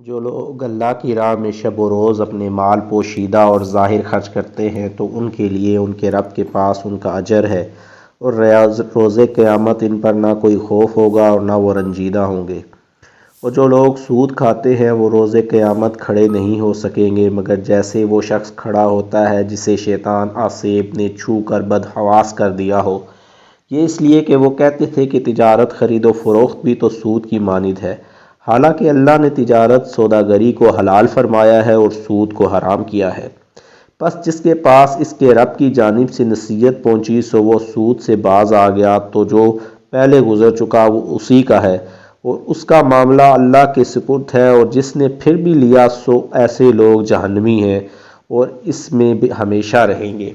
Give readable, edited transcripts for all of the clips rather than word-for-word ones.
جو لوگ اللہ کی راہ میں شب و روز اپنے مال پوشیدہ اور ظاہر خرچ کرتے ہیں تو ان کے لیے ان کے رب کے پاس ان کا اجر ہے، اور روز قیامت ان پر نہ کوئی خوف ہوگا اور نہ وہ رنجیدہ ہوں گے۔ اور جو لوگ سود کھاتے ہیں وہ روز قیامت کھڑے نہیں ہو سکیں گے مگر جیسے وہ شخص کھڑا ہوتا ہے جسے شیطان آسیب نے چھو کر بدحواس کر دیا ہو۔ یہ اس لیے کہ وہ کہتے تھے کہ تجارت خرید و فروخت بھی تو سود کی مانند ہے، حالانکہ اللہ نے تجارت سوداگری کو حلال فرمایا ہے اور سود کو حرام کیا ہے۔ پس جس کے پاس اس کے رب کی جانب سے نصیحت پہنچی سو وہ سود سے باز آ گیا، تو جو پہلے گزر چکا وہ اسی کا ہے اور اس کا معاملہ اللہ کے سپرد ہے، اور جس نے پھر بھی لیا سو ایسے لوگ جہنمی ہیں اور اس میں بھی ہمیشہ رہیں گے۔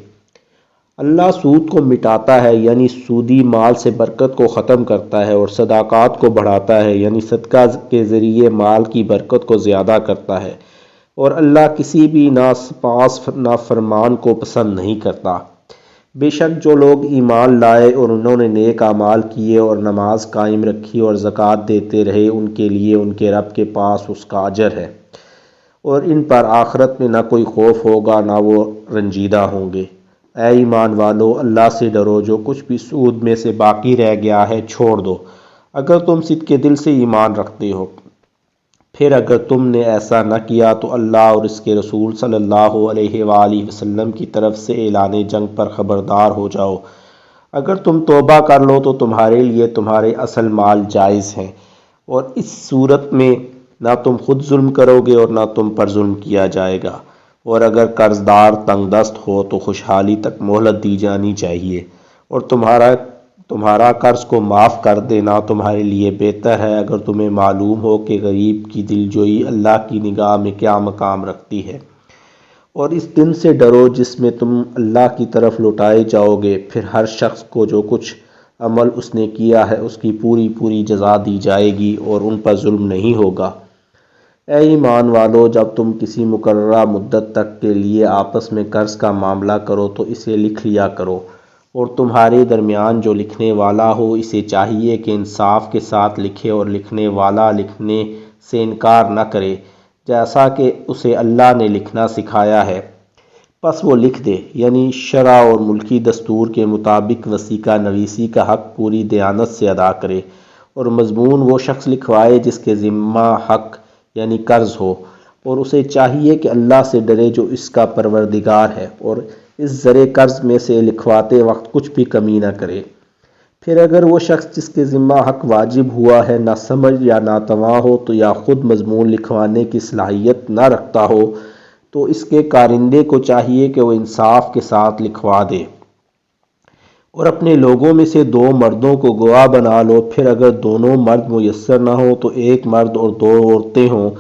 اللہ سود کو مٹاتا ہے یعنی سودی مال سے برکت کو ختم کرتا ہے، اور صدقات کو بڑھاتا ہے یعنی صدقہ کے ذریعے مال کی برکت کو زیادہ کرتا ہے، اور اللہ کسی بھی ناسپاس نافرمان کو پسند نہیں کرتا۔ بے شک جو لوگ ایمان لائے اور انہوں نے نیک اعمال کیے اور نماز قائم رکھی اور زکوٰۃ دیتے رہے، ان کے لیے ان کے رب کے پاس اس کا اجر ہے، اور ان پر آخرت میں نہ کوئی خوف ہوگا نہ وہ رنجیدہ ہوں گے۔ اے ایمان والو، اللہ سے ڈرو، جو کچھ بھی سود میں سے باقی رہ گیا ہے چھوڑ دو، اگر تم صدق دل سے ایمان رکھتے ہو۔ پھر اگر تم نے ایسا نہ کیا تو اللہ اور اس کے رسول صلی اللہ علیہ وآلہ وسلم کی طرف سے اعلان جنگ پر خبردار ہو جاؤ۔ اگر تم توبہ کر لو تو تمہارے لیے تمہارے اصل مال جائز ہیں، اور اس صورت میں نہ تم خود ظلم کرو گے اور نہ تم پر ظلم کیا جائے گا، اور اگر قرض دار تنگ دست ہو تو خوشحالی تک مہلت دی جانی چاہیے، اور تمہارا قرض کو معاف کر دینا تمہارے لیے بہتر ہے اگر تمہیں معلوم ہو کہ غریب کی دلجوئی اللہ کی نگاہ میں کیا مقام رکھتی ہے۔ اور اس دن سے ڈرو جس میں تم اللہ کی طرف لوٹائے جاؤ گے، پھر ہر شخص کو جو کچھ عمل اس نے کیا ہے اس کی پوری پوری جزا دی جائے گی، اور ان پر ظلم نہیں ہوگا۔ اے ایمان والو، جب تم کسی مقررہ مدت تک کے لیے آپس میں قرض کا معاملہ کرو تو اسے لکھ لیا کرو، اور تمہارے درمیان جو لکھنے والا ہو اسے چاہیے کہ انصاف کے ساتھ لکھے اور لکھنے والا لکھنے سے انکار نہ کرے جیسا کہ اسے اللہ نے لکھنا سکھایا ہے، پس وہ لکھ دے، یعنی شرع اور ملکی دستور کے مطابق وثیقہ نویسی کا حق پوری دیانت سے ادا کرے، اور مضمون وہ شخص لکھوائے جس کے ذمہ حق یعنی قرض ہو، اور اسے چاہیے کہ اللہ سے ڈرے جو اس کا پروردگار ہے، اور اس زر قرض میں سے لکھواتے وقت کچھ بھی کمی نہ کرے۔ پھر اگر وہ شخص جس کے ذمہ حق واجب ہوا ہے نہ سمجھ یا ناتواں ہو تو یا خود مضمون لکھوانے کی صلاحیت نہ رکھتا ہو تو اس کے کارندے کو چاہیے کہ وہ انصاف کے ساتھ لکھوا دے، اور اپنے لوگوں میں سے 2 مردوں کو گواہ بنا لو۔ پھر اگر دونوں مرد میسر نہ ہو تو 1 مرد اور 2 عورتیں ہوں،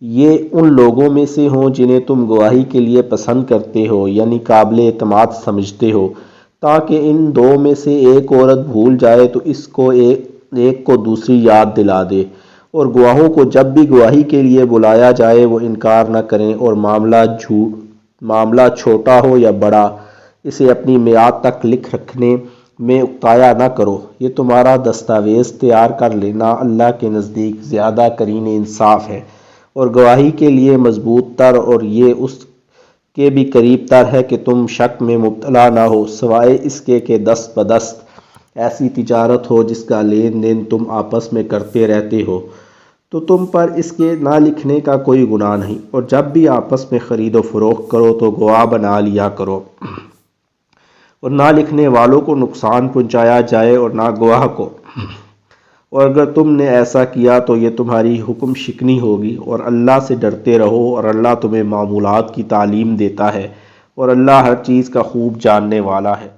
یہ ان لوگوں میں سے ہوں جنہیں تم گواہی کے لیے پسند کرتے ہو یعنی قابل اعتماد سمجھتے ہو، تاکہ ان 2 میں سے ایک عورت بھول جائے تو اس کو ایک کو دوسری یاد دلا دے، اور گواہوں کو جب بھی گواہی کے لیے بلایا جائے وہ انکار نہ کریں، اور معاملہ چھوٹا ہو یا بڑا اسے اپنی میعاد تک لکھ رکھنے میں اکتایا نہ کرو۔ یہ تمہارا دستاویز تیار کر لینا اللہ کے نزدیک زیادہ قرین انصاف ہے اور گواہی کے لیے مضبوط تر، اور یہ اس کے بھی قریب تر ہے کہ تم شک میں مبتلا نہ ہو، سوائے اس کے کہ دست بدست ایسی تجارت ہو جس کا لین دین تم آپس میں کرتے رہتے ہو، تو تم پر اس کے نہ لکھنے کا کوئی گناہ نہیں، اور جب بھی آپس میں خرید و فروخت کرو تو گواہ بنا لیا کرو، اور نہ لکھنے والوں کو نقصان پہنچایا جائے اور نہ گواہ کو، اور اگر تم نے ایسا کیا تو یہ تمہاری حکم شکنی ہوگی۔ اور اللہ سے ڈرتے رہو، اور اللہ تمہیں معاملات کی تعلیم دیتا ہے، اور اللہ ہر چیز کا خوب جاننے والا ہے۔